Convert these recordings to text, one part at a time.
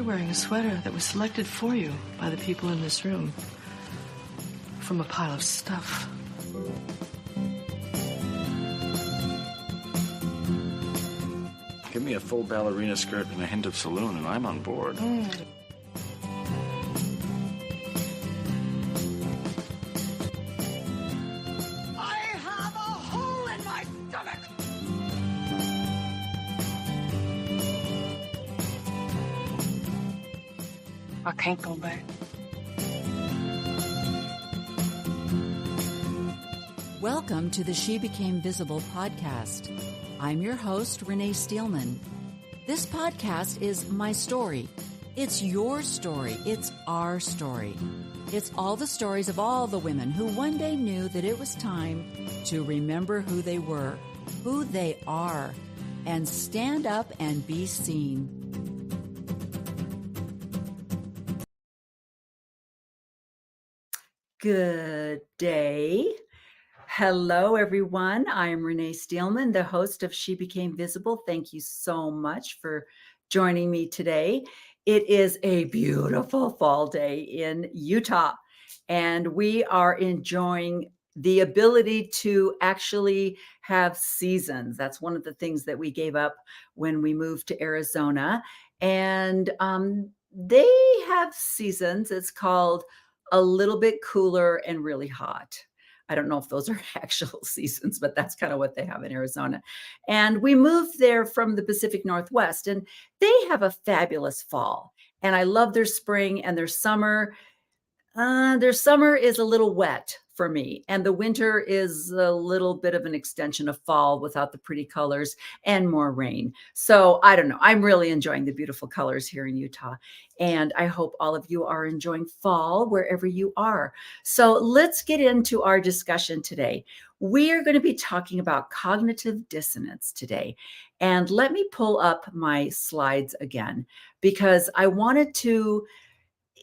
You're wearing a sweater that was selected for you by the people in this room from a pile of stuff. Give me a full ballerina skirt and a hint of saloon, and I'm on board. I have a hole in my stomach! I can't go back. Welcome to the She Became Visible podcast. I'm your host, Renee Steelman. This podcast is my story. It's your story. It's our story. It's all the stories of all the women who one day knew that it was time to remember who they were, who they are, and stand up and be seen. Good day. Hello, everyone. I'm Renee Steelman, the host of She Became Visible. Thank you so much for joining me today. It is a beautiful fall day in Utah, and we are enjoying the ability to actually have seasons. That's one of the things that we gave up when we moved to Arizona. And they have seasons. It's called a little bit cooler and really hot. I don't know if those are actual seasons, but that's kind of what they have in Arizona. And we moved there from the Pacific Northwest, and they have a fabulous fall. And I love their spring and their summer. Their summer is a little wet for me, and the winter is a little bit of an extension of fall without the pretty colors and more rain. So I don't know. I'm really enjoying the beautiful colors here in Utah, and I hope all of you are enjoying fall wherever you are. So let's get into our discussion today. We are going to be talking about cognitive dissonance today. And let me pull up my slides again, because I wanted to.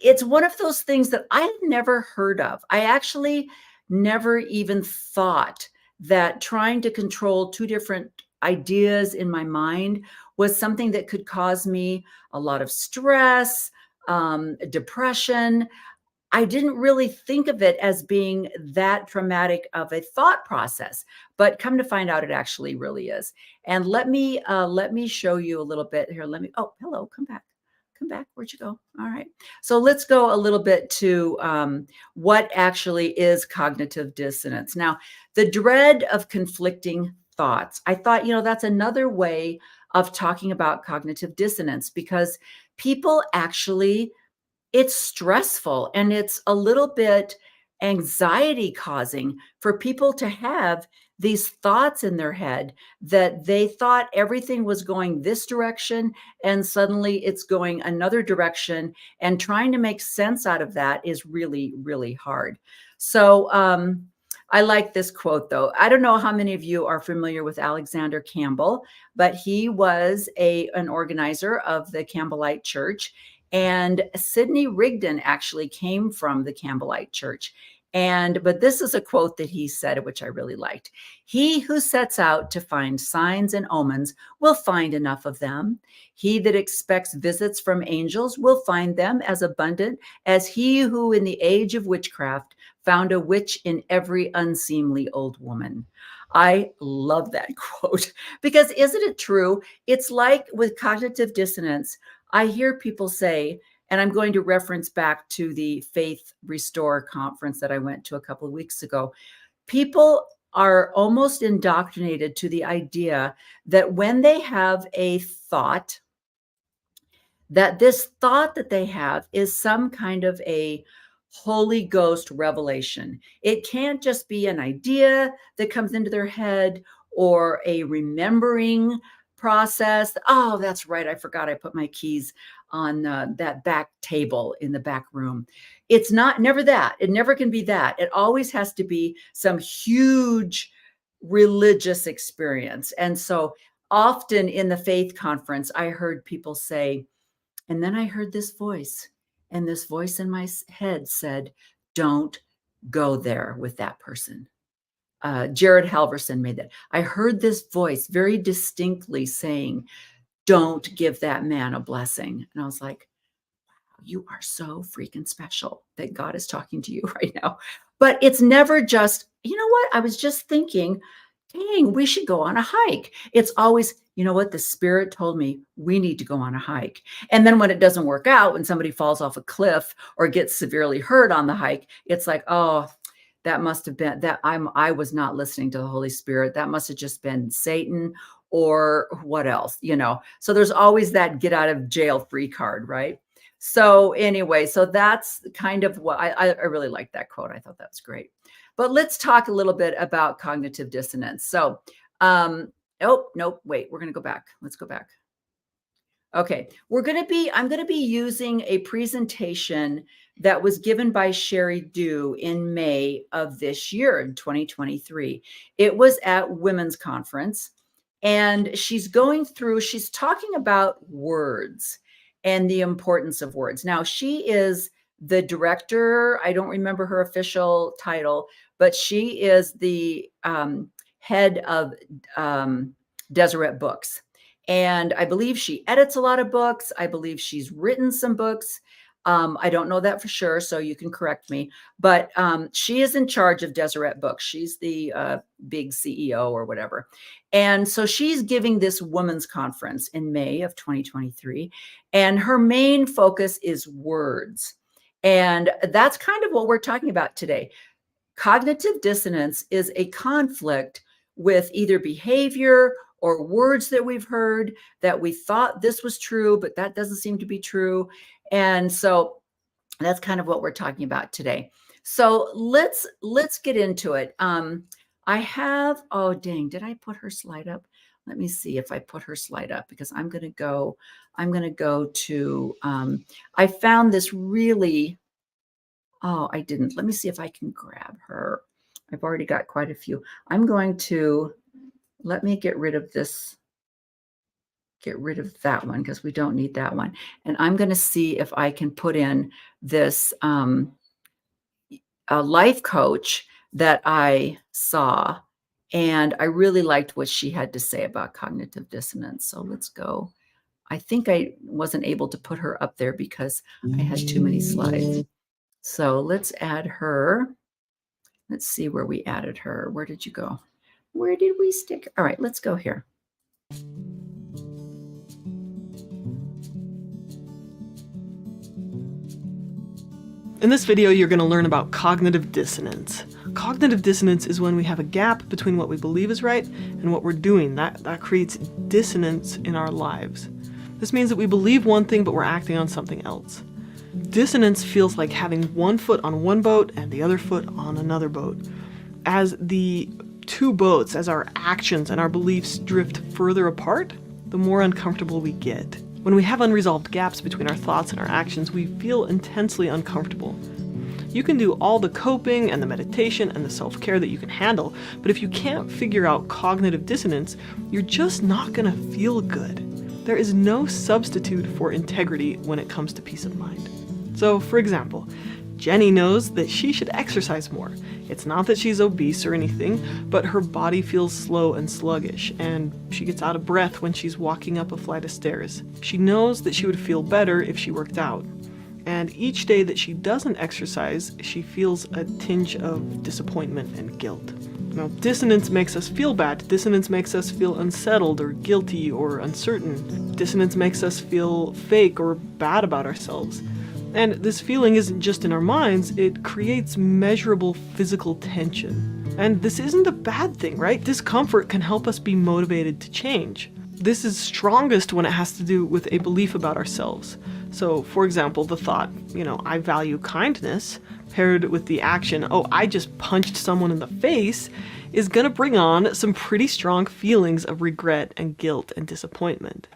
It's one of those things that I had never heard of. I actually never even thought that trying to control two different ideas in my mind was something that could cause me a lot of stress, depression. I didn't really think of it as being that traumatic of a thought process, but come to find out, it actually really is. And let me show you a little bit here. Oh, hello, come back. Come back. Where'd you go? All right. So let's go a little bit to what actually is cognitive dissonance. Now, the dread of conflicting thoughts. I thought, that's another way of talking about cognitive dissonance, because people actually, it's stressful and it's a little bit anxiety causing for people to have these thoughts in their head that they thought everything was going this direction and suddenly it's going another direction, and trying to make sense out of that is really, really hard. So I like this quote, though. I don't know how many of you are familiar with Alexander Campbell, but he was an organizer of the Campbellite Church. And Sidney Rigdon actually came from the Campbellite Church. But this is a quote that he said, which I really liked. He who sets out to find signs and omens will find enough of them. He that expects visits from angels will find them as abundant as he who in the age of witchcraft found a witch in every unseemly old woman. I love that quote, because isn't it true? It's like with cognitive dissonance, I hear people say, and I'm going to reference back to the Faith Restore conference that I went to a couple of weeks ago. People are almost indoctrinated to the idea that when they have a thought, that this thought that they have is some kind of a Holy Ghost revelation. It can't just be an idea that comes into their head or a remembering process. Oh, that's right. I forgot I put my keys on that back table in the back room. It's never that. It never can be that. It always has to be some huge religious experience. And so often in the faith conference, I heard people say, and then I heard this voice, and this voice in my head said, don't go there with that person. Jared Halverson made that. I heard this voice very distinctly saying, don't give that man a blessing. And I was like, you are so freaking special that God is talking to you right now. But it's never just, you know what? I was just thinking, dang, we should go on a hike. It's always, you know what? The Spirit told me we need to go on a hike. And then when it doesn't work out, when somebody falls off a cliff or gets severely hurt on the hike, it's like, oh, that must have been that I was not listening to the Holy Spirit. That must have just been Satan or what else, you know? So there's always that get out of jail free card, right? So anyway, so that's kind of what I really like that quote. I thought that was great. But let's talk a little bit about cognitive dissonance. So, oh, nope, wait, we're going to go back. Let's go back. Okay, I'm going to be using a presentation that was given by Sherry Dew in May of this year in 2023. It was at Women's Conference, and she's talking about words and the importance of words. Now, she is the director. I don't remember her official title, but she is the head of Deseret Books. And I believe she edits a lot of books. I believe she's written some books. I don't know that for sure, so you can correct me. But she is in charge of Deseret Books. She's the big CEO or whatever. And so she's giving this women's conference in May of 2023. And her main focus is words. And that's kind of what we're talking about today. Cognitive dissonance is a conflict with either behavior or words that we've heard that we thought this was true, but that doesn't seem to be true. And so that's kind of what we're talking about today. So let's get into it. I have, oh dang, did I put her slide up? Let me see if I put her slide up, because I'm going to go to, I found this really, oh, I didn't. Let me see if I can grab her. I've already got quite a few. I'm going to, let me get rid of this, get rid of that one because we don't need that one. And I'm going to see if I can put in this a life coach that I saw. And I really liked what she had to say about cognitive dissonance. So let's go. I think I wasn't able to put her up there because I had too many slides. So let's add her. Let's see where we added her. Where did you go? Where did we stick? All right, let's go here. In this video, you're going to learn about cognitive dissonance. Cognitive dissonance is when we have a gap between what we believe is right and what we're doing. That creates dissonance in our lives. This means that we believe one thing, but we're acting on something else. Dissonance feels like having one foot on one boat and the other foot on another boat. As the two boats, as our actions and our beliefs drift further apart, the more uncomfortable we get. When we have unresolved gaps between our thoughts and our actions, we feel intensely uncomfortable. You can do all the coping and the meditation and the self-care that you can handle, but if you can't figure out cognitive dissonance, you're just not going to feel good. There is no substitute for integrity when it comes to peace of mind. So, for example, Jenny knows that she should exercise more. It's not that she's obese or anything, but her body feels slow and sluggish, and she gets out of breath when she's walking up a flight of stairs. She knows that she would feel better if she worked out. And each day that she doesn't exercise, she feels a tinge of disappointment and guilt. Now, dissonance makes us feel bad. Dissonance makes us feel unsettled or guilty or uncertain. Dissonance makes us feel fake or bad about ourselves. And this feeling isn't just in our minds, it creates measurable physical tension. And this isn't a bad thing, right? Discomfort can help us be motivated to change. This is strongest when it has to do with a belief about ourselves. So, for example, the thought, I value kindness, paired with the action, oh, I just punched someone in the face, is going to bring on some pretty strong feelings of regret and guilt and disappointment.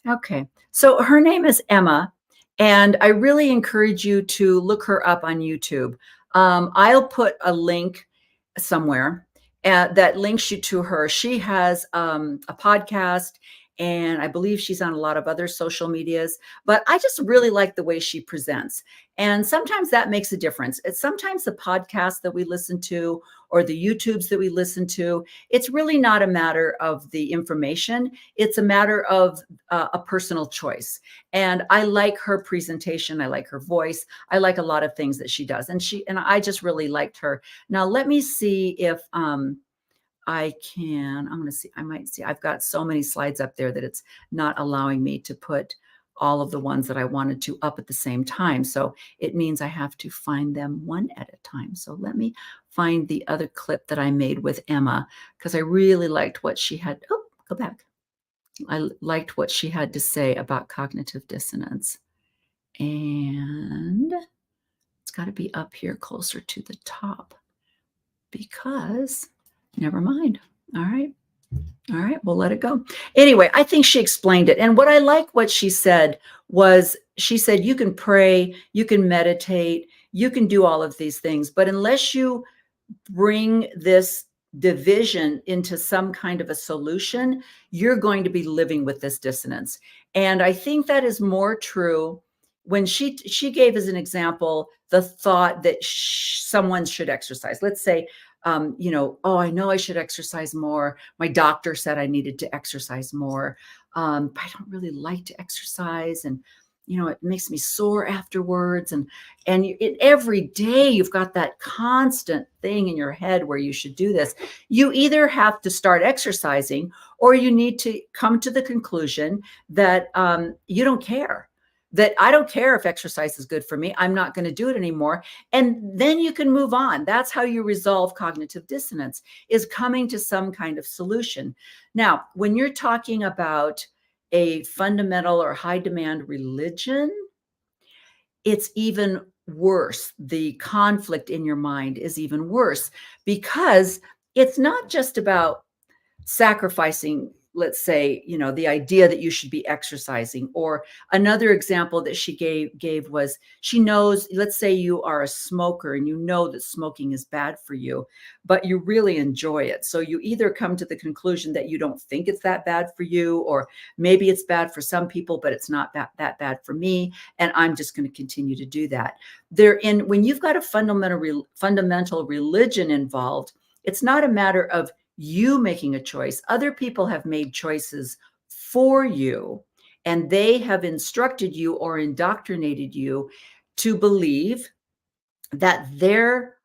Okay, so her name is Emma. And I really encourage you to look her up on YouTube. I'll put a link somewhere that links you to her. She has a podcast, And I believe she's on a lot of other social medias, but I just really like the way she presents. And sometimes that makes a difference. It's sometimes the podcasts that we listen to or the YouTubes that we listen to, it's really not a matter of the information. It's a matter of a personal choice. And I like her presentation. I like her voice. I like a lot of things that she does. And I just really liked her. Now, let me see if I'm going to see, I might see, I've got so many slides up there that it's not allowing me to put all of the ones that I wanted to up at the same time. So it means I have to find them one at a time. So let me find the other clip that I made with Emma, because I really liked what she had. Oh, go back. I liked what she had to say about cognitive dissonance. And it's got to be up here closer to the top because never mind. All right. All right, we'll let it go. Anyway, I think she explained it. And what I like what she said was, she said, you can pray, you can meditate, you can do all of these things, but unless you bring this division into some kind of a solution, you're going to be living with this dissonance. And I think that is more true when she gave as an example the thought that someone should exercise. Let's say, oh, I know I should exercise more. My doctor said I needed to exercise more. But I don't really like to exercise. And, it makes me sore afterwards. And every day you've got that constant thing in your head where you should do this. You either have to start exercising, or you need to come to the conclusion that you don't care. That I don't care if exercise is good for me. I'm not going to do it anymore. And then you can move on. That's how you resolve cognitive dissonance, is coming to some kind of solution. Now, when you're talking about a fundamental or high demand religion, it's even worse. The conflict in your mind is even worse, because it's not just about sacrificing, let's say, the idea that you should be exercising. Or another example that she gave was, she knows, let's say you are a smoker and you know that smoking is bad for you, but you really enjoy it. So you either come to the conclusion that you don't think it's that bad for you, or maybe it's bad for some people, but it's not that bad for me, and I'm just going to continue to do that. When you've got a fundamental religion involved, it's not a matter of you making a choice. Other people have made choices for you, and they have instructed you or indoctrinated you to believe that their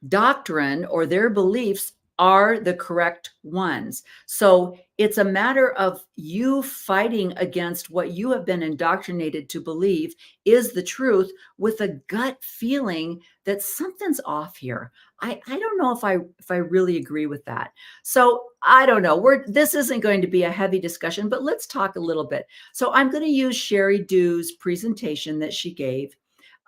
doctrine or their beliefs are the correct ones. So it's a matter of you fighting against what you have been indoctrinated to believe is the truth, with a gut feeling that something's off here. I don't know if I really agree with that. So I don't know. This isn't going to be a heavy discussion, but let's talk a little bit. So I'm going to use Sherry Dew's presentation that she gave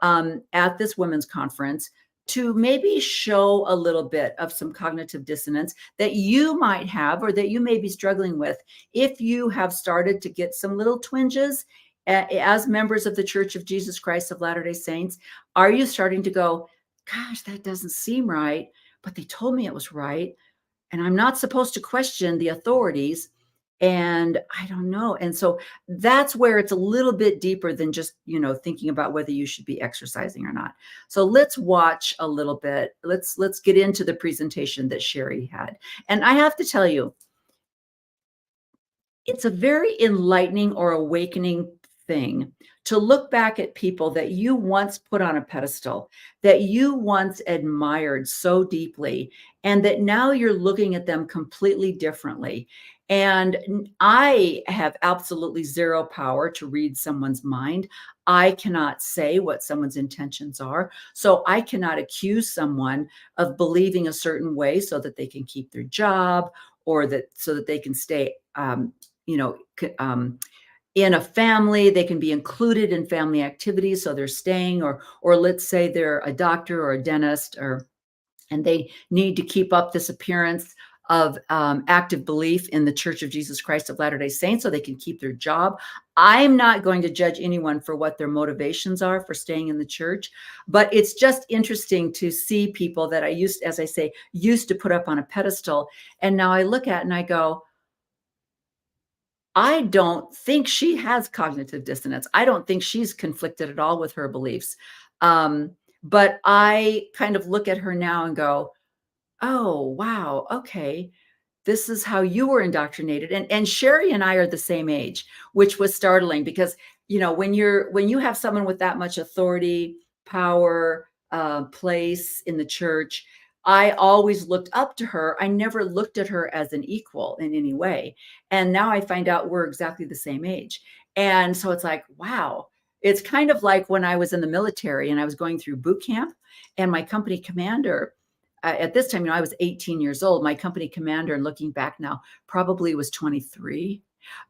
at this women's conference to maybe show a little bit of some cognitive dissonance that you might have, or that you may be struggling with. If you have started to get some little twinges as members of the Church of Jesus Christ of Latter-day Saints, are you starting to go, gosh, that doesn't seem right, but they told me it was right, and I'm not supposed to question the authorities, and I don't know. And so that's where it's a little bit deeper than just, thinking about whether you should be exercising or not. So let's watch a little bit. Let's get into the presentation that Sherry had. And I have to tell you, it's a very enlightening or awakening thing to look back at people that you once put on a pedestal, that you once admired so deeply, and that now you're looking at them completely differently. And I have absolutely zero power to read someone's mind. I cannot say what someone's intentions are. So I cannot accuse someone of believing a certain way so that they can keep their job, or so that they can stay, in a family, they can be included in family activities, so they're staying, or let's say they're a doctor or a dentist, and they need to keep up this appearance of active belief in the Church of Jesus Christ of Latter-day Saints so they can keep their job. I'm not going to judge anyone for what their motivations are for staying in the church, but it's just interesting to see people that I used to put up on a pedestal, and now I look at and I go, I don't think she has cognitive dissonance. I don't think she's conflicted at all with her beliefs. But I kind of look at her now and go, oh, wow, okay. This is how you were indoctrinated. And Sherry and I are the same age, which was startling because, when you have someone with that much authority, power, place in the church, I always looked up to her. I never looked at her as an equal in any way. And now I find out we're exactly the same age. And so it's like, wow. It's kind of like when I was in the military and I was going through boot camp, and my company commander, at this time, I was 18 years old. My company commander, and looking back now, probably was 23.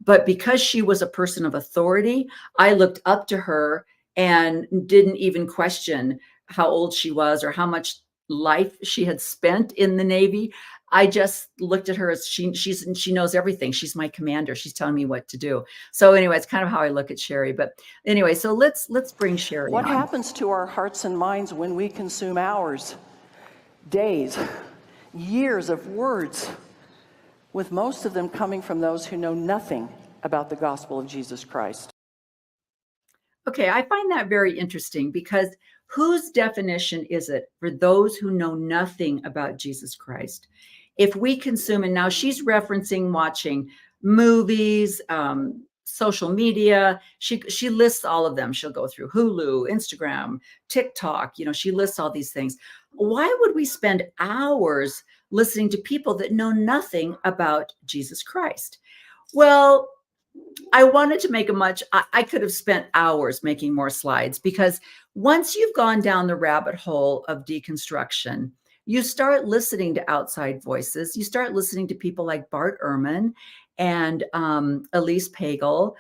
But because she was a person of authority, I looked up to her and didn't even question how old she was or how much life she had spent in the Navy. I just looked at her as she knows everything. She's my commander. She's telling me what to do. So anyway, it's kind of how I look at Sherry. But anyway, so let's bring Sherry What on. happens to our hearts and minds when we consume hours, days, years of words, with most of them coming from those who know nothing about the gospel of Jesus Christ? Okay, I find that very interesting because whose definition is it for those who know nothing about Jesus Christ? If we consume, and now she's referencing watching movies, social media, she lists all of them. She'll go through Hulu, Instagram, TikTok, she lists all these things. Why would we spend hours listening to people that know nothing about Jesus Christ? Well, I wanted to make I could have spent hours making more slides, because once you've gone down the rabbit hole of deconstruction, you start listening to outside voices. You start listening to people like Bart Ehrman and Elise Pagel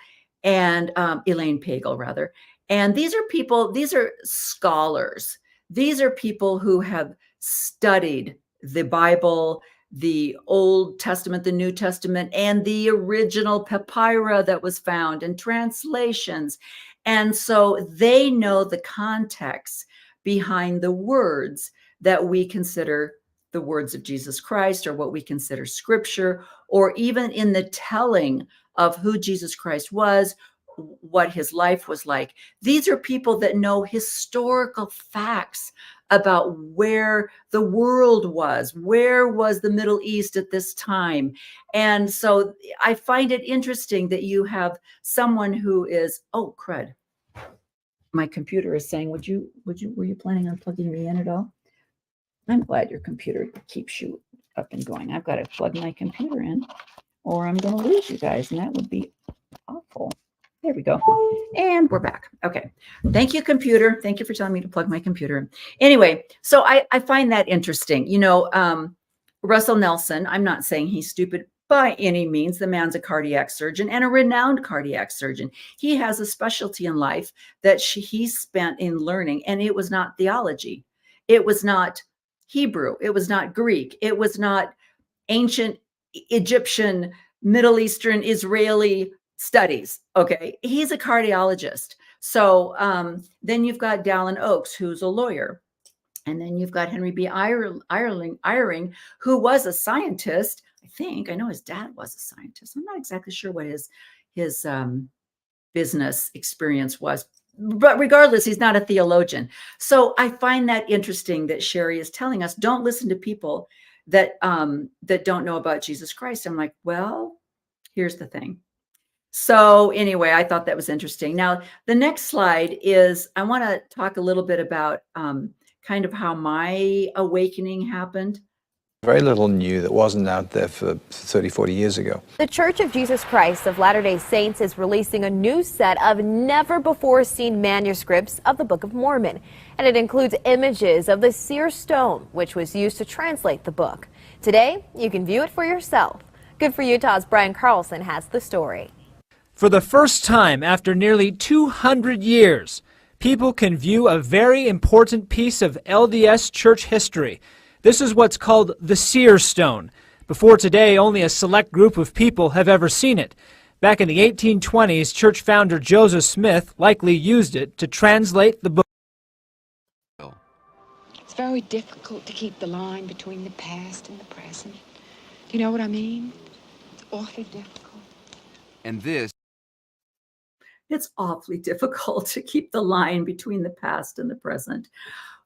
and Elaine Pagel, rather. And these are scholars. These are people who have studied the Bible, the Old Testament, the New Testament, and the original papyra that was found, and translations. And so they know the context behind the words that we consider the words of Jesus Christ, or what we consider scripture, or even in the telling of who Jesus Christ was, what his life was like. These are people that know historical facts about where the world was, where was the Middle East at this time. And so I find it interesting that you have someone who is, oh, crud. My computer is saying, were you planning on plugging me in at all? I'm glad your computer keeps you up and going. I've got to plug my computer in or I'm going to lose you guys, and that would be awful. There we go. And we're back. Okay. Thank you, computer. Thank you for telling me to plug my computer in. Anyway, so I find that interesting. Russell Nelson, I'm not saying he's stupid by any means. The man's a cardiac surgeon and a renowned cardiac surgeon. He has a specialty in life that he spent in learning, and it was not theology. It was not Hebrew. It was not Greek. It was not ancient Egyptian, Middle Eastern, Israeli studies. Okay. He's a cardiologist. So then you've got Dallin Oaks, who's a lawyer. And then you've got Henry B. Eyring, who was a scientist. I know his dad was a scientist. I'm not exactly sure what his business experience was, but regardless, he's not a theologian. So I find that interesting that Sherry is telling us, don't listen to people that don't know about Jesus Christ. I'm like, well, here's the thing. So anyway, I thought that was interesting. Now, the next slide is, I want to talk a little bit about kind of how my awakening happened. Very little new that wasn't out there for 30, 40 years ago. The Church of Jesus Christ of Latter-day Saints is releasing a new set of never-before-seen manuscripts of the Book of Mormon. And it includes images of the seer stone, which was used to translate the book. Today, you can view it for yourself. Good for Utah's Brian Carlson has the story. For the first time after nearly 200 years, people can view a very important piece of LDS church history. This is what's called the seer stone. Before today, only a select group of people have ever seen it. Back in the 1820s, church founder Joseph Smith likely used it to translate the book. It's very difficult to keep the line between the past and the present. Do you know what I mean? It's awfully difficult. And this. It's awfully difficult to keep the line between the past and the present.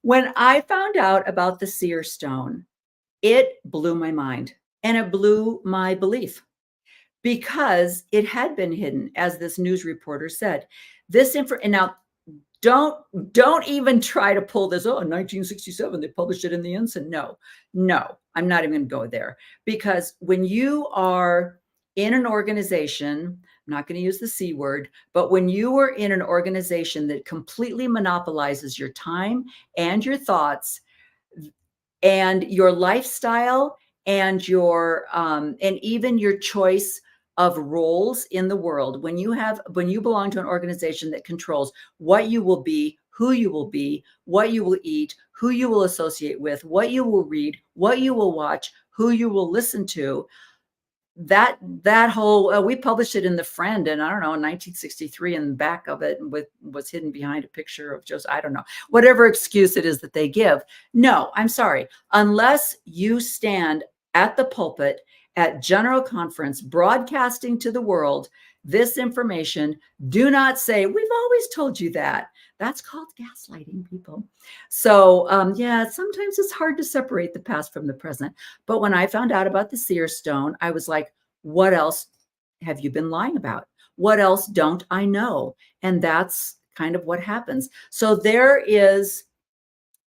When I found out about the seer stone, it blew my mind and it blew my belief because it had been hidden, as this news reporter said. And now don't even try to pull this. Oh, in 1967 they published it in the Ensign. No, I'm not even going to go there, because when you are in an organization, I'm not going to use the C word, but when you are in an organization that completely monopolizes your time and your thoughts and your lifestyle and your and even your choice of roles in the world, when you belong to an organization that controls what you will be, who you will be, what you will eat, who you will associate with, what you will read, what you will watch, who you will listen to, that whole we published it in The Friend, and I don't know, in 1963, and the back of it was hidden behind a picture of Joseph. I don't know, whatever excuse it is that they give. No, I'm sorry, unless you stand at the pulpit at General Conference broadcasting to the world this information, do not say, we've always told you that. That's called gaslighting, people. So yeah, sometimes it's hard to separate the past from the present. But when I found out about the seer stone, I was like, what else have you been lying about? What else don't I know? And that's kind of what happens. So there is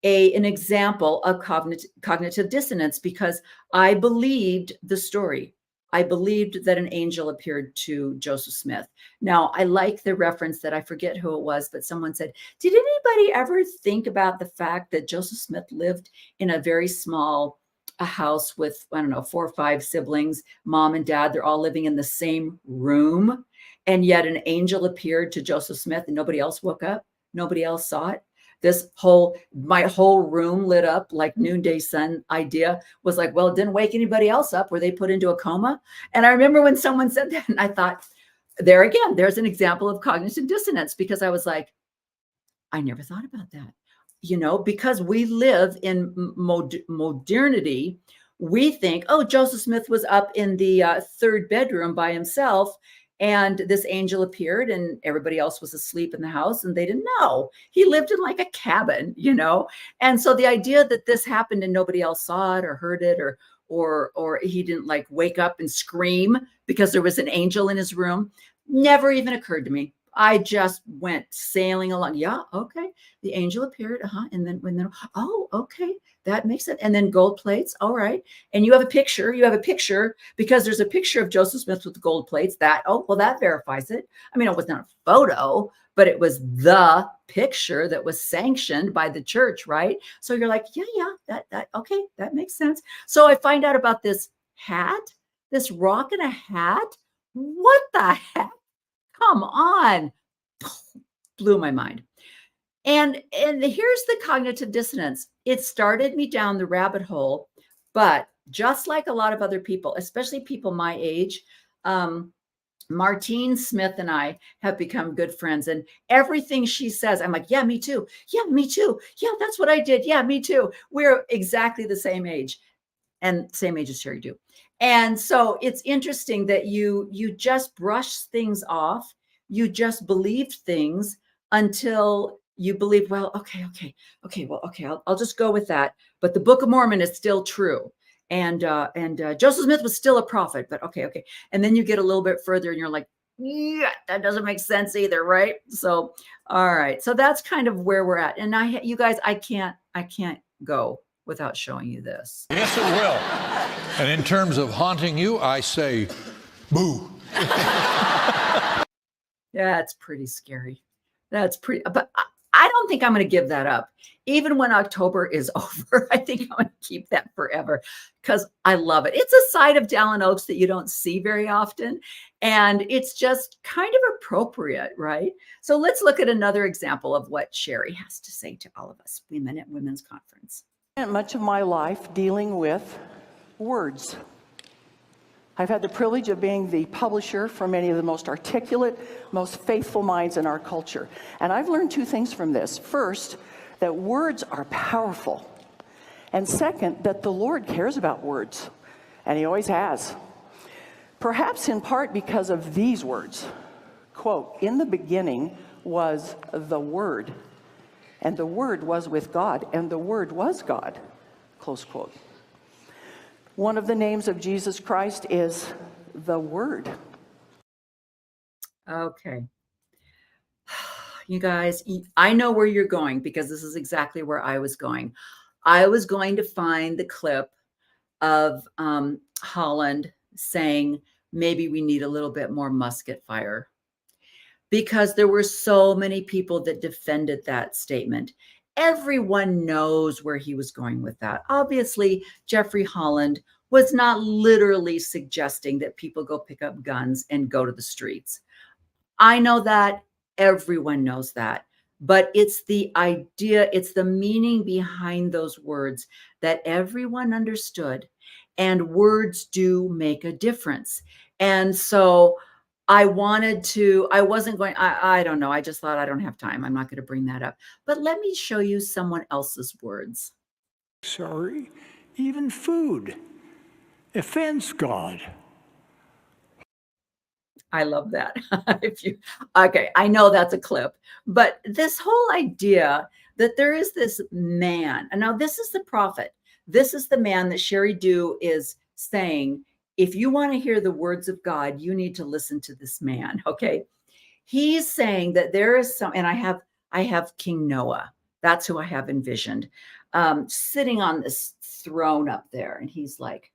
an example of cognitive dissonance, because I believed the story. I believed that an angel appeared to Joseph Smith. Now, I like the reference that I forget who it was, but someone said, did anybody ever think about the fact that Joseph Smith lived in a very small house with, I don't know, 4 or 5 siblings, mom and dad, they're all living in the same room. And yet an angel appeared to Joseph Smith and nobody else woke up. Nobody else saw it. My whole room lit up like noonday sun idea was like, well, it didn't wake anybody else up. Were they put into a coma? And I remember when someone said that, and I thought, there again, there's an example of cognitive dissonance, because I was like, I never thought about that. You know, because we live in modernity, we think, oh, Joseph Smith was up in the 3rd bedroom by himself, and this angel appeared and everybody else was asleep in the house and they didn't know. He lived in like a cabin, you know? And so the idea that this happened and nobody else saw it or heard it, or he didn't like wake up and scream because there was an angel in his room, never even occurred to me. I just went sailing along. Yeah, okay. The angel appeared. And then, oh, okay. That makes it. And then gold plates. All right. And you have a picture because there's a picture of Joseph Smith with the gold plates. That verifies it. I mean, it was not a photo, but it was the picture that was sanctioned by the church, right? So you're like, yeah, that, okay, that makes sense. So I find out about this hat, this rock and a hat. What the heck? Come on. Blew my mind. And here's the cognitive dissonance. It started me down the rabbit hole, but just like a lot of other people, especially people my age, Martine Smith and I have become good friends, and everything she says, I'm like, yeah, me too. Yeah, me too. Yeah, that's what I did. Yeah, me too. We're exactly the same age, and same age as Sherry do. And so it's interesting that you just brush things off. You just believed things until you believe, well, okay, I'll just go with that. But the Book of Mormon is still true. And Joseph Smith was still a prophet, but okay. And then you get a little bit further and you're like, yeah, that doesn't make sense either, right? So, all right. So that's kind of where we're at. And you guys, I can't go without showing you this. Yes, it will. And in terms of haunting you, I say, boo. That's pretty scary. But I don't think I'm going to give that up. Even when October is over, I think I'm going to keep that forever because I love it. It's a side of Dallin Oaks that you don't see very often. And it's just kind of appropriate, right? So let's look at another example of what Sherry has to say to all of us, women at Women's Conference. I spent much of my life dealing with words. I've had the privilege of being the publisher for many of the most articulate, most faithful minds in our culture. And I've learned 2 things from this. First, that words are powerful. And second, that the Lord cares about words. And he always has. Perhaps in part because of these words, quote, "In the beginning was the Word, and the Word was with God, and the Word was God," close quote. One of the names of Jesus Christ is the Word. Okay. You guys, I know where you're going because this is exactly where I was going. I was going to find the clip of Holland saying, maybe we need a little bit more musket fire, because there were so many people that defended that statement. Everyone knows where he was going with that. Obviously, Jeffrey Holland was not literally suggesting that people go pick up guns and go to the streets. I know that. Everyone knows that. But it's the idea, it's the meaning behind those words that everyone understood. And words do make a difference. And so I wasn't going, I don't know. I just thought I don't have time. I'm not going to bring that up. But let me show you someone else's words. Sorry, even food offends God. I love that. Okay, I know that's a clip, but this whole idea that there is this man, and now this is the prophet. This is the man that Sherry Dew is saying, if you want to hear the words of God, you need to listen to this man. Okay. He's saying that there is some, and I have King Noah. That's who I have envisioned, sitting on this throne up there. And he's like,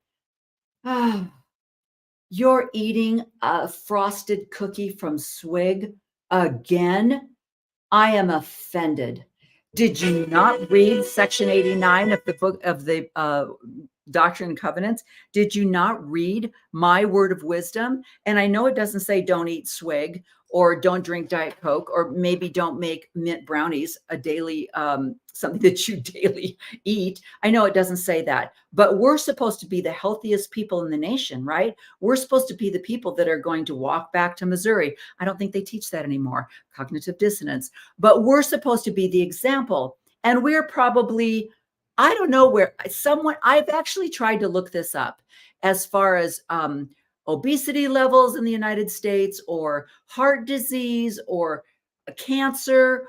you're eating a frosted cookie from Swig again? I am offended. Did you not read section 89 of the book of the Doctrine and Covenants? Did you not read my word of wisdom? And I know it doesn't say don't eat Swig or don't drink Diet Coke, or maybe don't make mint brownies a daily, something that you daily eat. I know it doesn't say that, but we're supposed to be the healthiest people in the nation, right? We're supposed to be the people that are going to walk back to Missouri. I don't think they teach that anymore, cognitive dissonance, but we're supposed to be the example. And we're probably, I don't know where I've actually tried to look this up as far as, obesity levels in the United States, or heart disease, or cancer.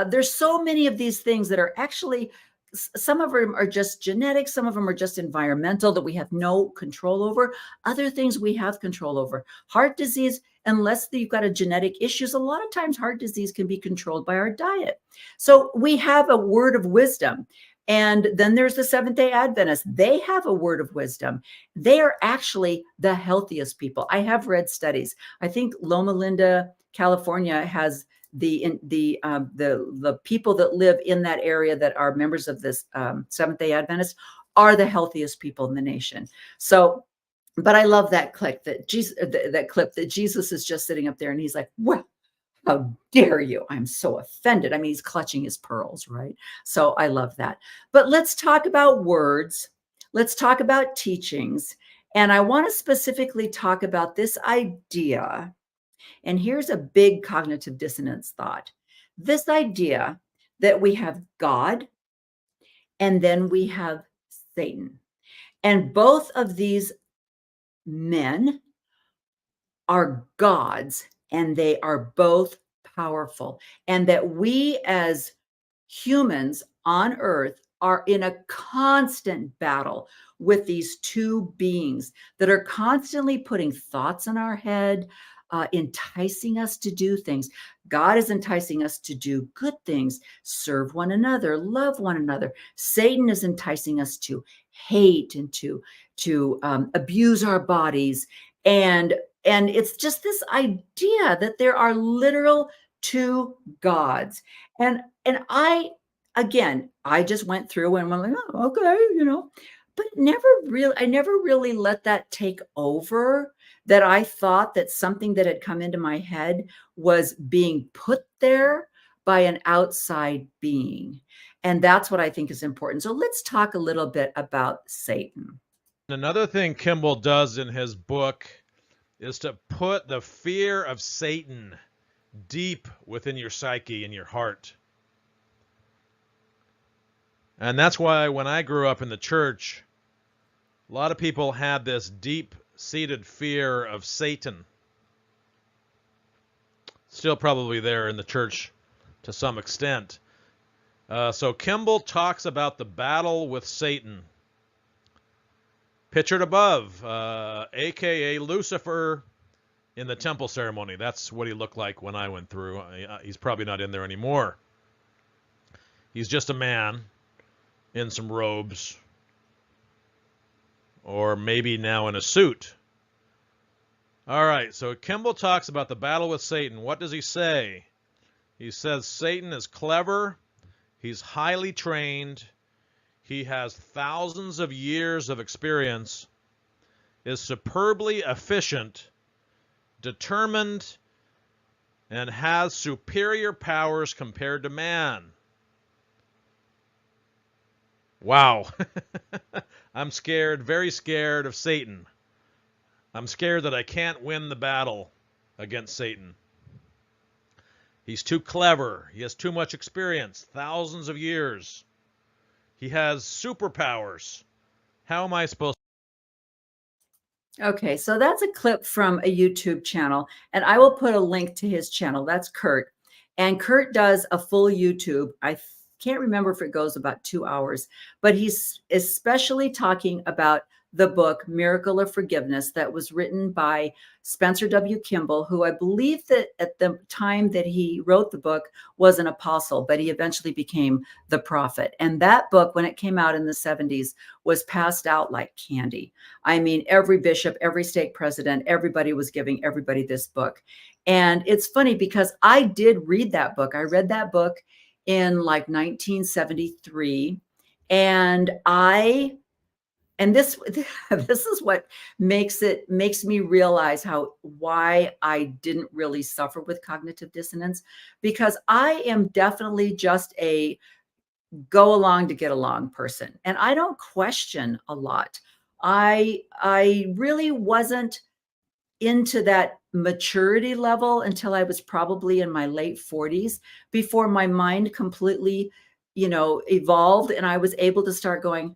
There's so many of these things that are actually, some of them are just genetic, some of them are just environmental that we have no control over. Other things we have control over. Heart disease, unless you've got a genetic issues, a lot of times heart disease can be controlled by our diet. So we have a word of wisdom. And then there's the Seventh-day Adventists. They have a word of wisdom. They are actually the healthiest people. I have read studies. I think Loma Linda, California has the people that live in that area that are members of this Seventh-day Adventists are the healthiest people in the nation. So, but I love that clip that Jesus is just sitting up there and he's like, well, how dare you? I'm so offended. I mean, he's clutching his pearls, right? So I love that. But let's talk about words. Let's talk about teachings. And I want to specifically talk about this idea. And here's a big cognitive dissonance thought. This idea that we have God and then we have Satan. And both of these men are gods, and they are both powerful, and that we as humans on earth are in a constant battle with these two beings that are constantly putting thoughts in our head, enticing us to do things. God is enticing us to do good things, serve one another, love one another. Satan is enticing us to hate and to abuse our bodies. And it's just this idea that there are literal two gods. And I just went through and went like, oh, okay, but I never really let that take over, that I thought that something that had come into my head was being put there by an outside being. And that's what I think is important. So let's talk a little bit about Satan. Another thing Kimball does in his book is to put the fear of Satan deep within your psyche and your heart. And that's why when I grew up in the church, a lot of people had this deep deep-seated fear of Satan. Still probably there in the church to some extent. So Kimball talks about the battle with Satan. Pictured above, a.k.a. Lucifer in the temple ceremony. That's what he looked like when I went through. He's probably not in there anymore. He's just a man in some robes, or maybe now in a suit. All right, so Kimball talks about the battle with Satan. What does he say? He says Satan is clever, he's highly trained, he has thousands of years of experience, is superbly efficient, determined, and has superior powers compared to man. Wow. I'm scared, very scared of Satan. I'm scared that I can't win the battle against Satan. He's too clever. He has too much experience, thousands of years. He has superpowers. How am I supposed to? Okay, so that's a clip from a YouTube channel, and I will put a link to his channel. That's Kurt. And Kurt does a full YouTube. I can't remember if it goes about 2 hours, but he's especially talking about the book Miracle of Forgiveness that was written by Spencer W. Kimball, who I believe that at the time that he wrote the book was an apostle, but he eventually became the prophet. And that book, when it came out in the 70s, was passed out like candy. I mean, every bishop, every stake president, everybody was giving everybody this book. And it's funny because I did read that book. I read that book in like 1973. And this is what makes me realize why I didn't really suffer with cognitive dissonance, because I am definitely just a go along to get along person. And I don't question a lot. I really wasn't into that maturity level until I was probably in my late 40s, before my mind completely, evolved. And I was able to start going,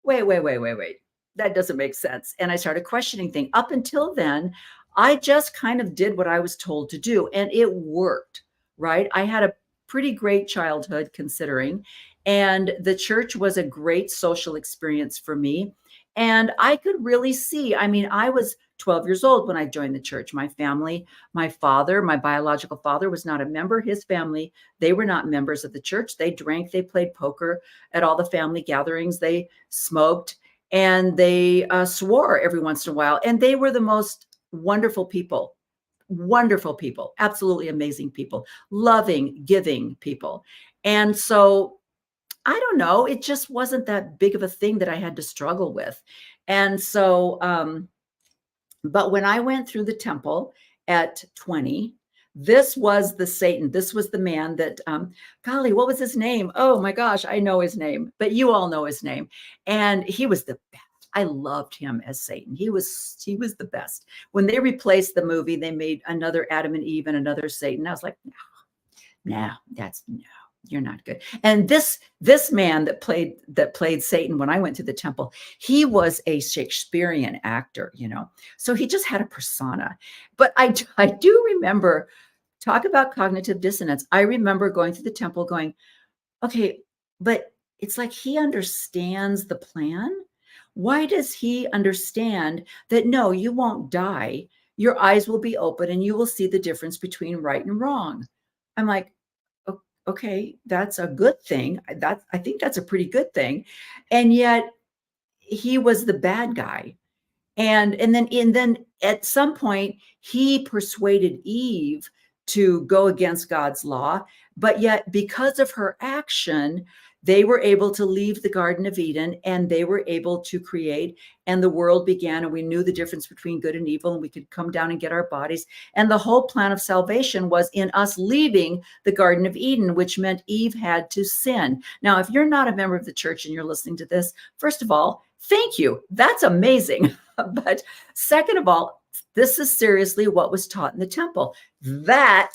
wait, that doesn't make sense. And I started questioning things. Up until then, I just kind of did what I was told to do, and it worked, right? I had a pretty great childhood considering, and the church was a great social experience for me. And I could really see, I was 12 years old when I joined the church. My family, my father, my biological father was not a member. His family, they were not members of the church. They drank, they played poker at all the family gatherings. They smoked, and they swore every once in a while. And they were the most wonderful people, absolutely amazing people, loving, giving people. And so I don't know, it just wasn't that big of a thing that I had to struggle with. And so, but when I went through the temple at 20, this was the Satan. This was the man that, golly, what was his name? Oh my gosh, I know his name, but you all know his name. And he was the best. I loved him as Satan. He was the best. When they replaced the movie, they made another Adam and Eve and another Satan. I was like, no, you're not good. And this man that played Satan when I went to the temple, he was a Shakespearean actor, so he just had a persona. But I do remember, talk about cognitive dissonance. I remember going to the temple going, okay, but it's like he understands the plan. Why does he understand that, no, you won't die. Your eyes will be open and you will see the difference between right and wrong. I'm like, okay, that's a good thing. I think that's a pretty good thing. And yet he was the bad guy. And then at some point he persuaded Eve to go against God's law, but yet because of her action, they were able to leave the Garden of Eden, and they were able to create, and the world began, and we knew the difference between good and evil, and we could come down and get our bodies. And the whole plan of salvation was in us leaving the Garden of Eden, which meant Eve had to sin. Now, if you're not a member of the church and you're listening to this, first of all, thank you. That's amazing. But second of all, this is seriously what was taught in the temple. That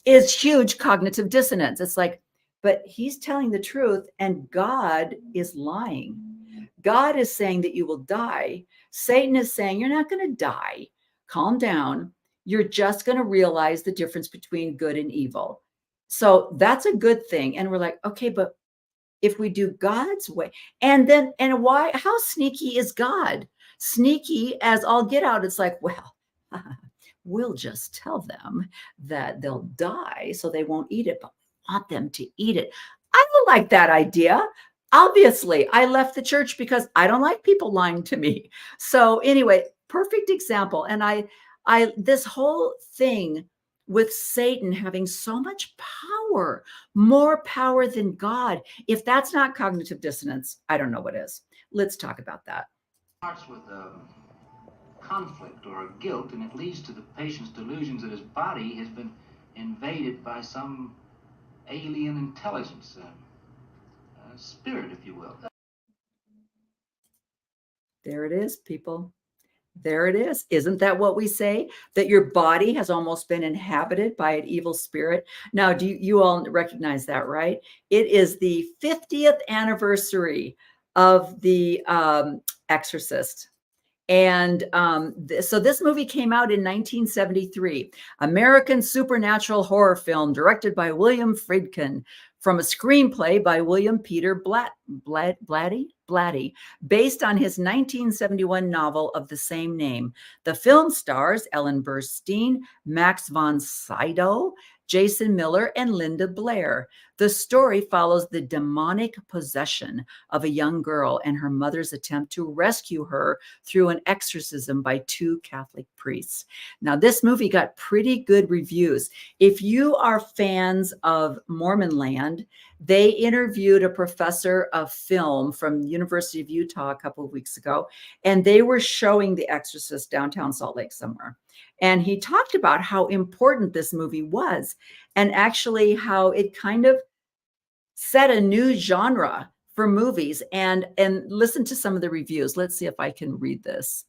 is huge cognitive dissonance. It's like, but he's telling the truth and God is lying. God is saying that you will die. Satan is saying you're not going to die. Calm down. You're just going to realize the difference between good and evil. So that's a good thing. And we're like, okay, but if we do God's way, and why, how sneaky is God? Sneaky as all get out. It's like, well, we'll just tell them that they'll die so they won't eat it, but we want them to eat it. I don't like that idea. Obviously, I left the church because I don't like people lying to me. So anyway, perfect example. And this whole thing with Satan having so much power, more power than God. If that's not cognitive dissonance, I don't know what is. Let's talk about that. Starts with conflict or guilt, and it leads to the patient's delusions that his body has been invaded by some alien intelligence, spirit, if you will. There it is, people. There it is. Isn't that what we say? That your body has almost been inhabited by an evil spirit. Now, do you all recognize that, right? It is the 50th anniversary of The Exorcist. And so this movie came out in 1973, American supernatural horror film directed by William Friedkin, from a screenplay by William Peter Blatty, based on his 1971 novel of the same name. The film stars Ellen Burstyn, Max von Sydow, Jason Miller, and Linda Blair. The story follows the demonic possession of a young girl and her mother's attempt to rescue her through an exorcism by 2 Catholic priests. Now, this movie got pretty good reviews. If you are fans of Mormonland, they interviewed a professor of film from the University of Utah a couple of weeks ago, and they were showing The Exorcist downtown Salt Lake somewhere. And he talked about how important this movie was, and actually how it kind of set a new genre for movies. And listen to some of the reviews. Let's see if I can read this.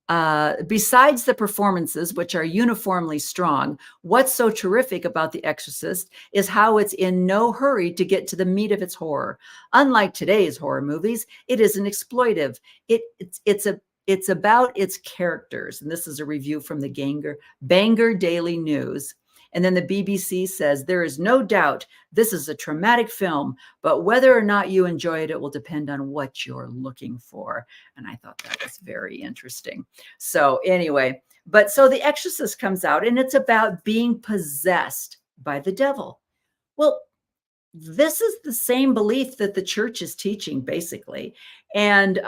Besides the performances, which are uniformly strong, what's so terrific about The Exorcist is how it's in no hurry to get to the meat of its horror. Unlike today's horror movies, it isn't exploitive. It's about its characters. And this is a review from the Bangor Daily News. And then the BBC says, there is no doubt this is a traumatic film, but whether or not you enjoy it, it will depend on what you're looking for. And I thought that was very interesting. So anyway, so The Exorcist comes out, and it's about being possessed by the devil. Well, this is the same belief that the church is teaching, basically. And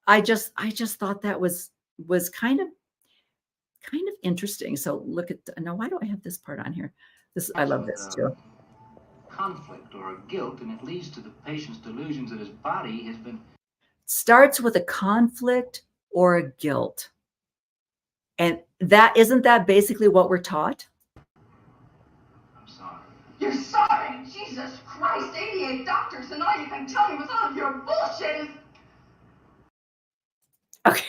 I just thought that was kind of interesting. So look at, now, why do I have this part on here? I love this too. Conflict or guilt, and it leads to the patient's delusions that his body has been. Starts with a conflict or a guilt. And isn't that basically what we're taught? I'm sorry. You're sorry? Jesus Christ, 88 doctors, and all you can tell me with all of your bullshit is. Okay,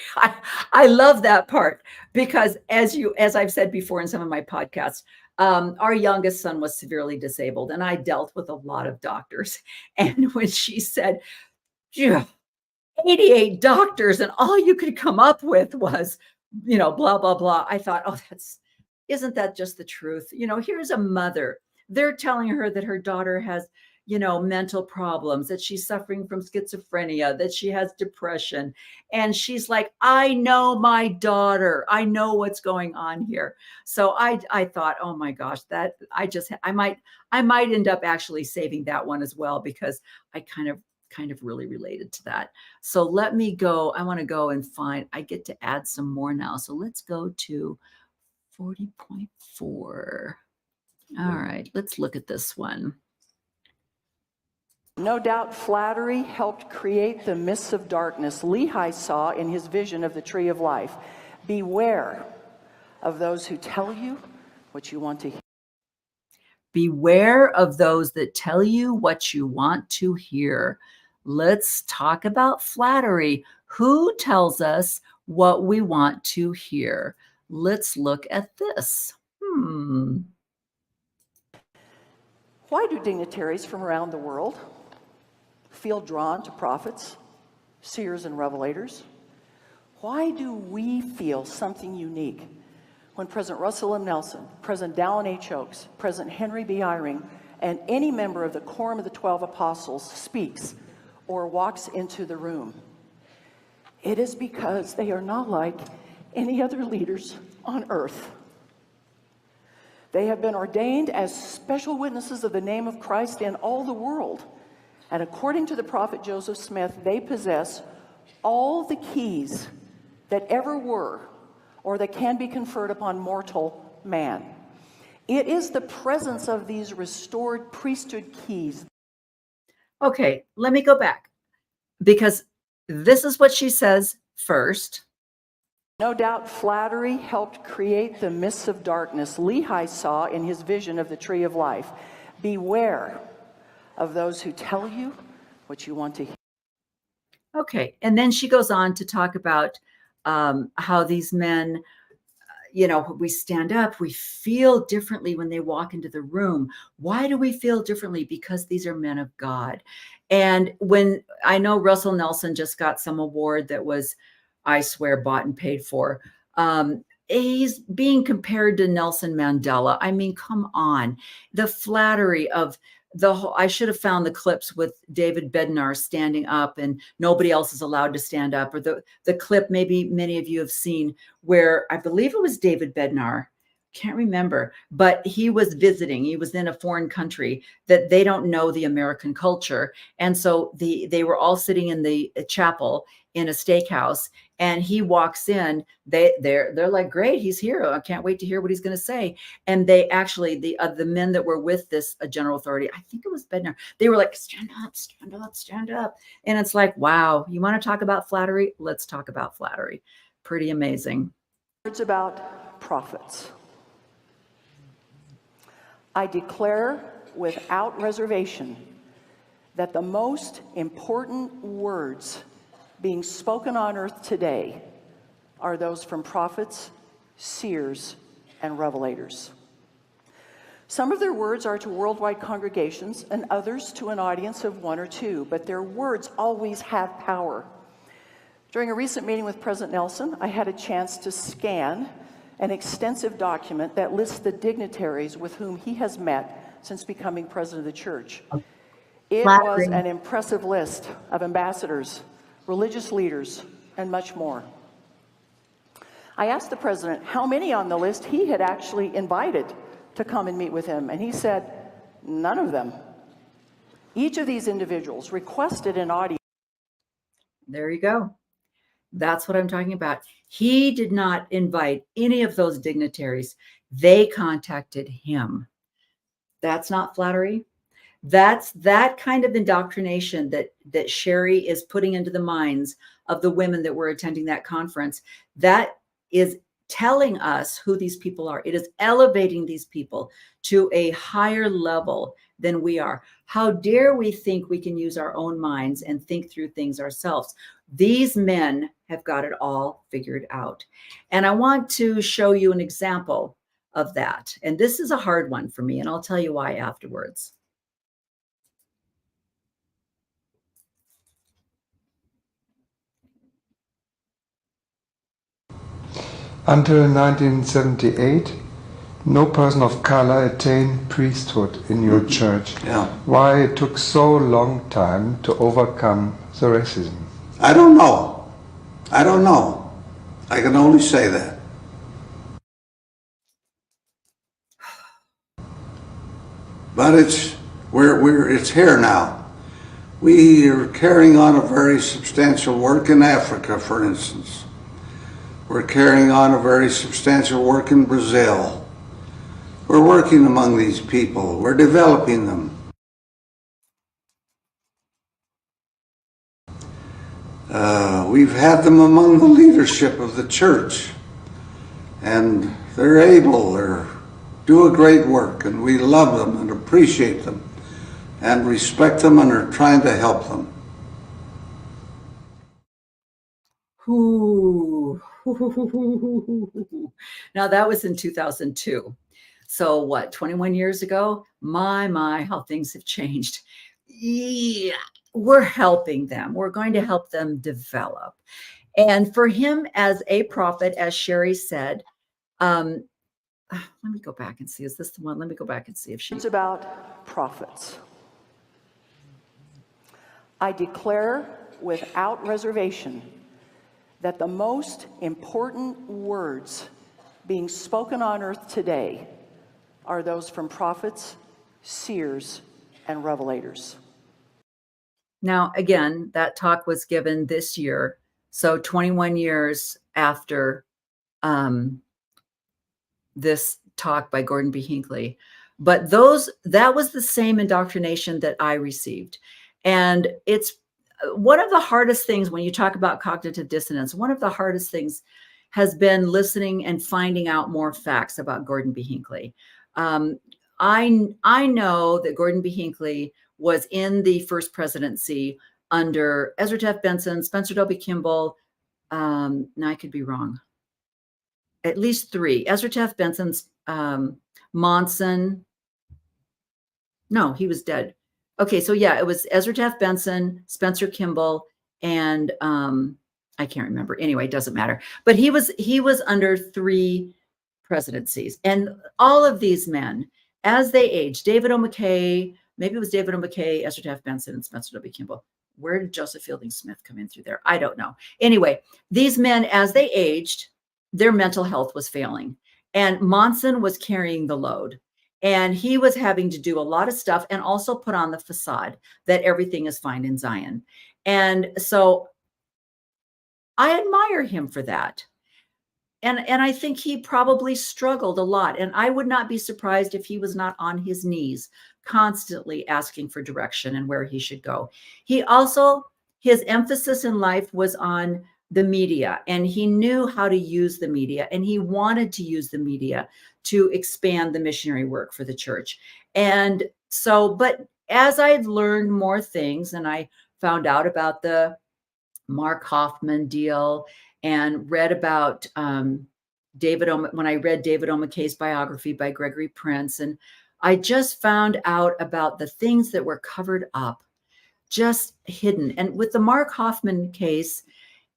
I love that part, because as I've said before in some of my podcasts, our youngest son was severely disabled, and I dealt with a lot of doctors. And when she said, yeah, 88 doctors, and all you could come up with was, blah, blah, blah, I thought, oh, isn't that just the truth? Here's a mother. They're telling her that her daughter has, mental problems, that she's suffering from schizophrenia, that she has depression. And she's like, I know my daughter. I know what's going on here. So I thought, oh my gosh, I might end up actually saving that one as well, because I kind of really related to that. So let me go. I want to go and I get to add some more now. So let's go to 40.4. All right, let's look at this one. No doubt flattery helped create the mists of darkness Lehi saw in his vision of the tree of life. Beware of those who tell you what you want to hear. Beware of those that tell you what you want to hear. Let's talk about flattery. Who tells us what we want to hear? Let's look at this. Why do dignitaries from around the world feel drawn to prophets, seers, and revelators? Why do we feel something unique when President Russell M. Nelson, President Dallin H. Oaks, President Henry B. Eyring, and any member of the Quorum of the 12 Apostles speaks or walks into the room? It is because they are not like any other leaders on earth. They have been ordained as special witnesses of the name of Christ in all the world. And according to the prophet Joseph Smith, they possess all the keys that ever were or that can be conferred upon mortal man. It is the presence of these restored priesthood keys. Okay, let me go back, because this is what she says first. No doubt flattery helped create the mists of darkness Lehi saw in his vision of the tree of life. Beware of those who tell you what you want to hear. Okay, and then she goes on to talk about how these men, we stand up, we feel differently when they walk into the room. Why do we feel differently? Because these are men of God. And when I know Russell Nelson just got some award that was, I swear, bought and paid for. He's being compared to Nelson Mandela. I mean, come on. The flattery of the whole, I should have found the clips with David Bednar standing up and nobody else is allowed to stand up, or the clip maybe many of you have seen where I believe it was David Bednar. Can't remember, but he was visiting. He was in a foreign country that they don't know the American culture. And so they were all sitting in the chapel in a steakhouse, and he walks in. They're like, great, he's here. I can't wait to hear what he's going to say. And they actually, the men that were with this general authority, I think it was Bednar, they were like, stand up, stand up, stand up. And it's like, wow, you want to talk about flattery? Let's talk about flattery. Pretty amazing. Words about prophets. I declare without reservation that the most important words being spoken on earth today are those from prophets, seers, and revelators. Some of their words are to worldwide congregations and others to an audience of one or two, but their words always have power. During a recent meeting with President Nelson, I had a chance to scan an extensive document that lists the dignitaries with whom he has met since becoming president of the church. It was an impressive list of ambassadors, religious leaders, and much more. I asked the president how many on the list he had actually invited to come and meet with him, and he said, none of them. Each of these individuals requested an audience. There you go. That's what I'm talking about. He did not invite any of those dignitaries. They contacted him. That's not flattery. That's that kind of indoctrination that Sherry is putting into the minds of the women that were attending that conference. That is telling us who these people are. It is elevating these people to a higher level than we are. How dare we think we can use our own minds and think through things ourselves? These men have got it all figured out. And I want to show you an example of that. And this is a hard one for me, and I'll tell you why afterwards. Until 1978, no person of color attained priesthood in your church. Yeah. Why it took so long time to overcome the racism? I don't know. I don't know. I can only say that. But it's here now. We are carrying on a very substantial work in Africa, for instance. We're carrying on a very substantial work in Brazil. We're working among these people. We're developing them. We've had them among the leadership of the church, and they're able, they do a great work, and we love them and appreciate them and respect them and are trying to help them. Ooh. Now that was in 2002. So what, 21 years ago? My, how things have changed. Yeah. we're helping them. We're going to help them develop. And for him as a prophet, as Sherry said, let me go back and see. Is this the one? Let me go back and see if she's about prophets. I declare without reservation that the most important words being spoken on earth today are those from prophets, seers, and revelators. Now, again, that talk was given this year, so 21 years after this talk by Gordon B. Hinckley. But that was the same indoctrination that I received. And it's one of the hardest things when you talk about cognitive dissonance, one of the hardest things has been listening and finding out more facts about Gordon B. Hinckley. I know that Gordon B. Hinckley was in the first presidency under Ezra Taft Benson, Spencer W. Kimball. Now I could be wrong. At least three. Ezra Taft Benson's Monson. No, he was dead. Okay, so yeah, it was Ezra Taft Benson, Spencer Kimball, and I can't remember. Anyway, it doesn't matter. But he was under three presidencies. And all of these men, as they aged, David O. McKay, maybe it was David O. McKay, Ezra Taft Benson, and Spencer W. Kimball. Where did Joseph Fielding Smith come in through there? I don't know. Anyway, these men, as they aged, their mental health was failing. And Monson was carrying the load. And he was having to do a lot of stuff and also put on the facade that everything is fine in Zion. And so I admire him for that. And I think he probably struggled a lot. And I would not be surprised if he was not on his knees constantly asking for direction and where he should go. He also, his emphasis in life was on the media, and he knew how to use the media, and he wanted to use the media to expand the missionary work for the church. And so, but as I had learned more things and I found out about the Mark Hoffman deal and read about when I read David O. McKay's biography by Gregory Prince, and I just found out about the things that were covered up, just hidden. And with the Mark Hoffman case,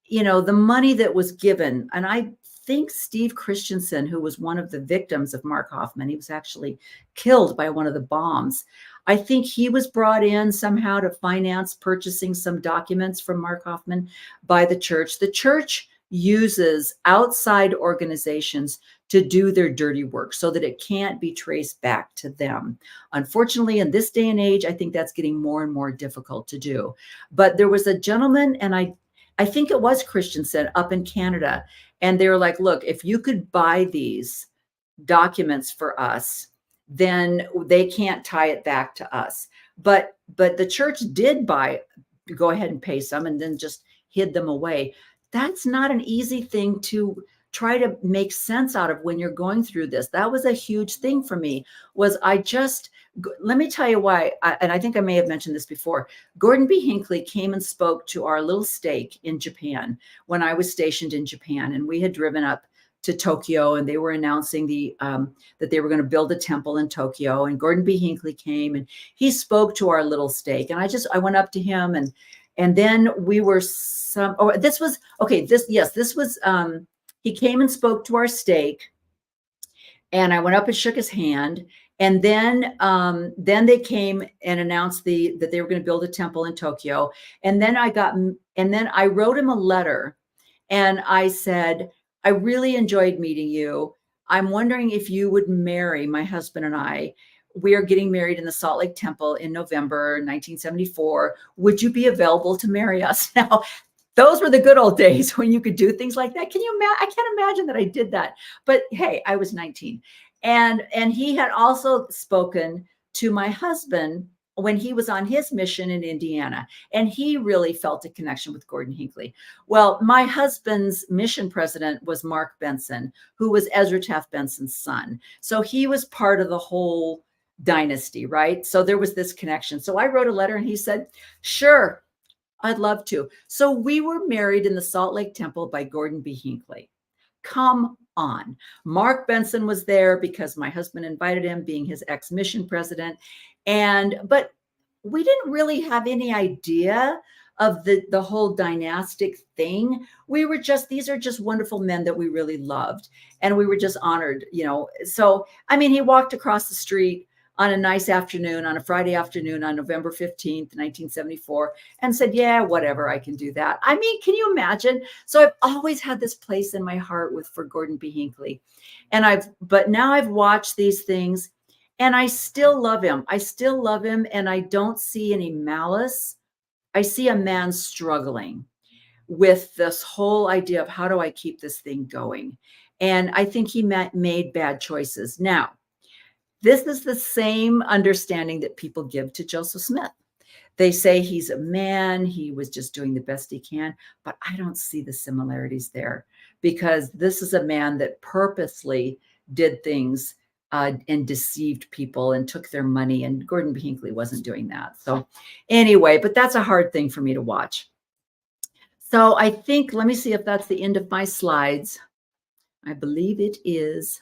you know, the money that was given, and I think Steve Christensen, who was one of the victims of Mark Hoffman, he was actually killed by one of the bombs. I think he was brought in somehow to finance purchasing some documents from Mark Hoffman by the church. The church uses outside organizations to do their dirty work so that it can't be traced back to them. Unfortunately, in this day and age, I think that's getting more and more difficult to do. But there was a gentleman, and I think it was Christensen up in Canada. And they were like, look, if you could buy these documents for us, then they can't tie it back to us. But the church did go ahead and pay some and then just hid them away. That's not an easy thing to try to make sense out of when you're going through this. That was a huge thing for me. Let me tell you why, and I think I may have mentioned this before. Gordon B. Hinckley came and spoke to our little stake in Japan when I was stationed in Japan, and we had driven up to Tokyo, and they were announcing that they were going to build a temple in Tokyo. And Gordon B. Hinckley came and he spoke to our little stake, and I went up to him, and then we were he came and spoke to our stake, and I went up and shook his hand. And then they came and announced that they were going to build a temple in Tokyo. And then I wrote him a letter, and I said, I really enjoyed meeting you. I'm wondering if you would marry my husband and I. We are getting married in the Salt Lake Temple in November 1974. Would you be available to marry us? Now, those were the good old days when you could do things like that. I can't imagine that I did that. But hey, I was 19. And he had also spoken to my husband when he was on his mission in Indiana, and he really felt a connection with Gordon Hinckley. Well, my husband's mission president was Mark Benson, who was Ezra Taft Benson's son. So he was part of the whole dynasty, right? So there was this connection. So I wrote a letter, and he said, sure, I'd love to. So we were married in the Salt Lake Temple by Gordon B. Hinckley. Come on. Mark Benson was there because my husband invited him, being his ex-mission president. But we didn't really have any idea of the whole dynastic thing. We were just, these are just wonderful men that we really loved, and we were just honored, you know. So I mean, he walked across the street on a nice afternoon, on a Friday afternoon on November 15th, 1974, and said, yeah, whatever, I can do that. I mean, can you imagine? So I've always had this place in my heart for Gordon B. Hinckley. But now I've watched these things and I still love him. I still love him, and I don't see any malice. I see a man struggling with this whole idea of how do I keep this thing going? And I think he made bad choices. Now, this is the same understanding that people give to Joseph Smith. They say he's a man, he was just doing the best he can, but I don't see the similarities there, because this is a man that purposely did things and deceived people and took their money, and Gordon B. Hinckley wasn't doing that. So anyway, but that's a hard thing for me to watch. So I think, let me see if that's the end of my slides. I believe it is.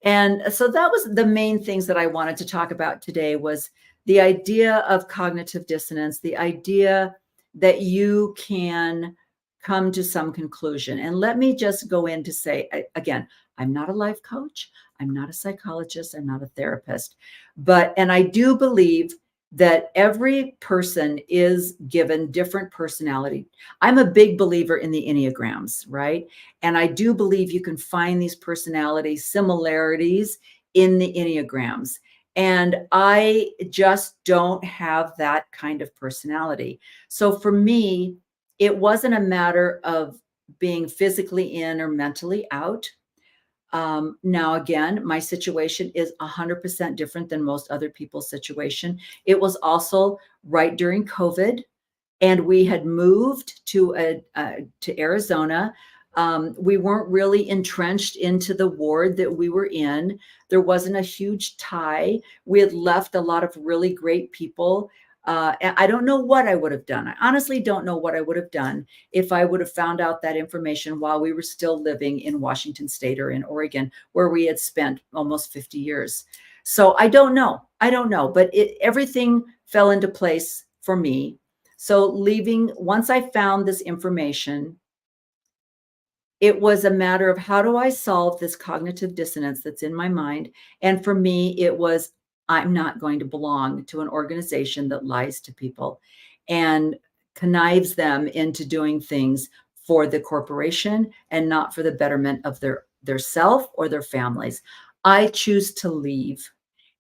And so that was the main things that I wanted to talk about today, was the idea of cognitive dissonance, the idea that you can come to some conclusion. And let me just go in to say, again, I'm not a life coach. I'm not a psychologist. I'm not a therapist. And I do believe that every person is given different personality. I'm a big believer in the Enneagrams, right? And I do believe you can find these personality similarities in the Enneagrams. And I just don't have that kind of personality. So for me, it wasn't a matter of being physically in or mentally out. Now, again, my situation is 100% different than most other people's situation. It was also right during COVID, and we had moved to Arizona. We weren't really entrenched into the ward that we were in. There wasn't a huge tie. We had left a lot of really great people. I don't know what I would have done. I honestly don't know what I would have done if I would have found out that information while we were still living in Washington State or in Oregon, where we had spent almost 50 years. So I don't know. But everything fell into place for me. So once I found this information, it was a matter of, how do I solve this cognitive dissonance that's in my mind? And for me, it was, I'm not going to belong to an organization that lies to people and connives them into doing things for the corporation and not for the betterment of their self or their families. I choose to leave.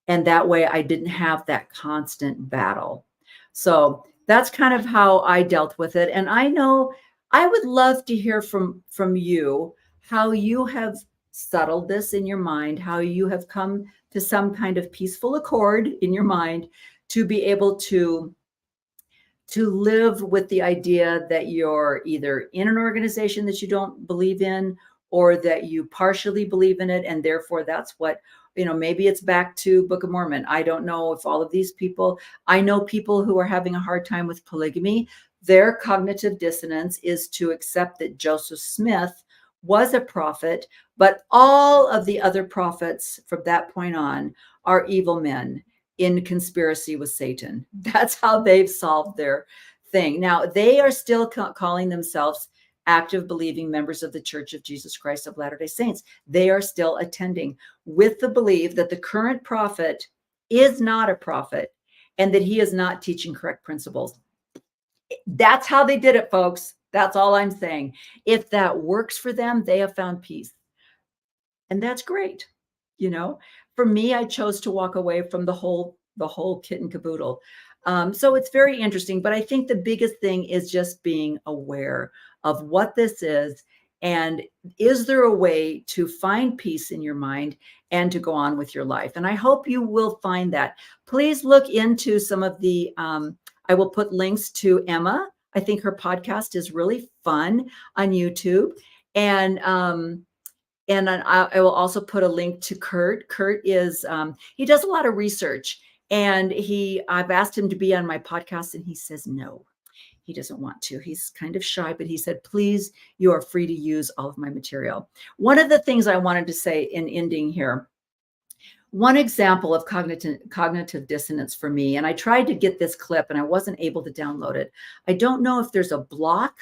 And that way I didn't have that constant battle. So that's kind of how I dealt with it. And I know I would love to hear from you how you have settled this in your mind, how you have come to some kind of peaceful accord in your mind to be able to live with the idea that you're either in an organization that you don't believe in, or that you partially believe in it. And therefore that's what, maybe it's back to Book of Mormon. I don't know if all of these people, I know people who are having a hard time with polygamy. Their cognitive dissonance is to accept that Joseph Smith was a prophet, but all of the other prophets from that point on are evil men in conspiracy with Satan. That's how they've solved their thing. Now, they are still calling themselves active believing members of the Church of Jesus Christ of Latter-day Saints. They are still attending with the belief that the current prophet is not a prophet and that he is not teaching correct principles. That's how they did it, folks. That's all I'm saying. If that works for them, they have found peace. And that's great. For me, I chose to walk away from the whole kit and caboodle. So it's very interesting. But I think the biggest thing is just being aware of what this is. And is there a way to find peace in your mind and to go on with your life? And I hope you will find that. Please look into some of the, I will put links to Emma. I think her podcast is really fun on YouTube. And I will also put a link to Kurt. Kurt is, he does a lot of research, and I've asked him to be on my podcast, and he says no, he doesn't want to. He's kind of shy, but he said, please, you are free to use all of my material. One of the things I wanted to say in ending here, one example of cognitive dissonance for me, and I tried to get this clip and I wasn't able to download it. I don't know if there's a block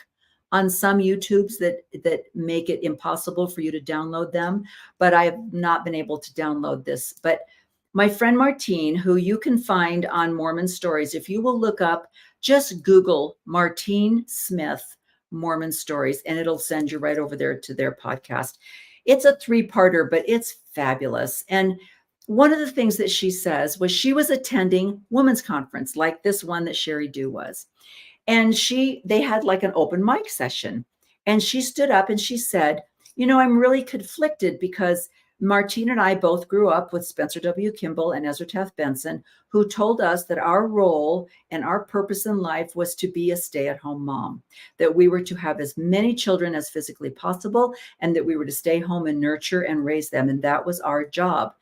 on some YouTubes that make it impossible for you to download them, but I have not been able to download this. But my friend Martine, who you can find on Mormon Stories, if you will look up, just Google Martine Smith Mormon Stories, and it'll send you right over there to their podcast. It's a 3-parter, but it's fabulous. And one of the things that she says was she was attending women's conference like this one that Sherry Dew was. And they had like an open mic session. And she stood up and she said, you know, I'm really conflicted because Martine and I both grew up with Spencer W. Kimball and Ezra Taft Benson, who told us that our role and our purpose in life was to be a stay-at-home mom, that we were to have as many children as physically possible, and that we were to stay home and nurture and raise them. And that was our job.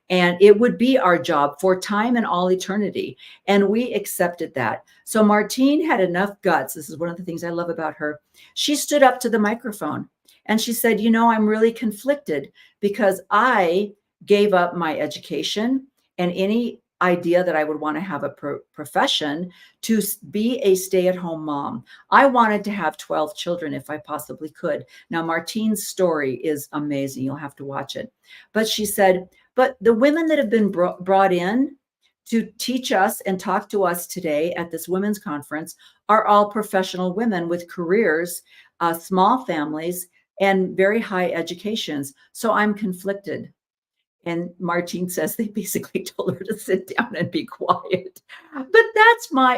And it would be our job for time and all eternity. And we accepted that. So Martine had enough guts. This is one of the things I love about her. She stood up to the microphone and she said, you know, I'm really conflicted because I gave up my education and any idea that I would want to have a profession to be a stay-at-home mom. I wanted to have 12 children if I possibly could. Now, Martine's story is amazing. You'll have to watch it. But she said, but the women that have been brought in to teach us and talk to us today at this women's conference are all professional women with careers, small families, and very high educations. So I'm conflicted. And Martine says they basically told her to sit down and be quiet. But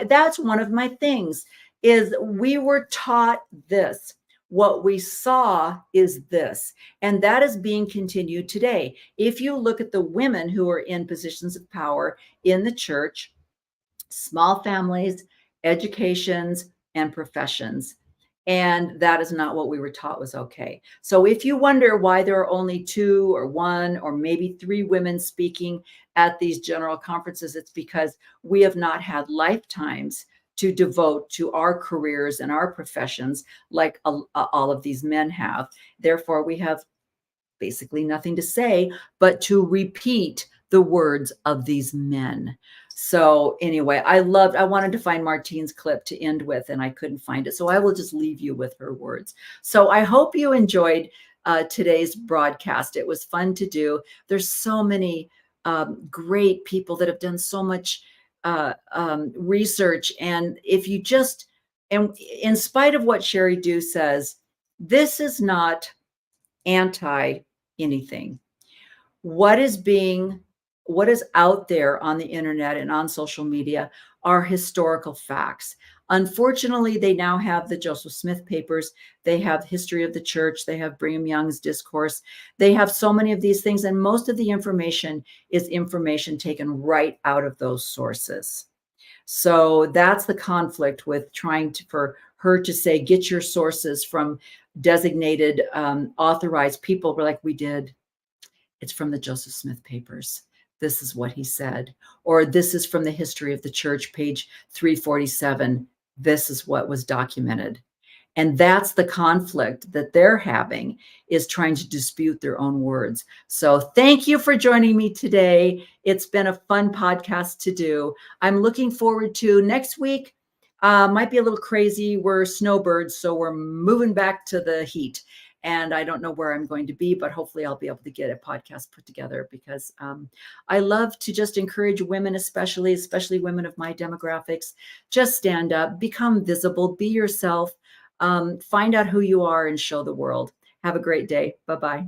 that's one of my things is we were taught this. What we saw is this, and that is being continued today. If you look at the women who are in positions of power in the church, small families, educations, and professions, and that is not what we were taught was okay. So if you wonder why there are only 2 or 1 or maybe 3 women speaking at these general conferences, it's because we have not had lifetimes to devote to our careers and our professions like all of these men have. Therefore, we have basically nothing to say but to repeat the words of these men. So anyway, I wanted to find Martine's clip to end with, and I couldn't find it. So I will just leave you with her words. So I hope you enjoyed today's broadcast. It was fun to do. There's so many great people that have done so much research. And if you just, and in spite of what Sherry Dew says, this is not anti anything. What is out there on the internet and on social media are historical facts. Unfortunately, they now have the Joseph Smith papers. They have history of the church. They have Brigham Young's discourse. They have so many of these things. And most of the information is information taken right out of those sources. So that's the conflict with trying for her to say, get your sources from designated authorized people. We're like, we did. It's from the Joseph Smith papers. This is what he said. Or this is from the history of the church, page 347. This is what was documented. And that's the conflict that they're having, is trying to dispute their own words. So thank you for joining me today. It's been a fun podcast to do. I'm looking forward to next week. Might be a little crazy. We're snowbirds, so we're moving back to the heat. And I don't know where I'm going to be, but hopefully I'll be able to get a podcast put together, because I love to just encourage women, especially women of my demographics. Just stand up, become visible, be yourself, find out who you are and show the world. Have a great day. Bye-bye.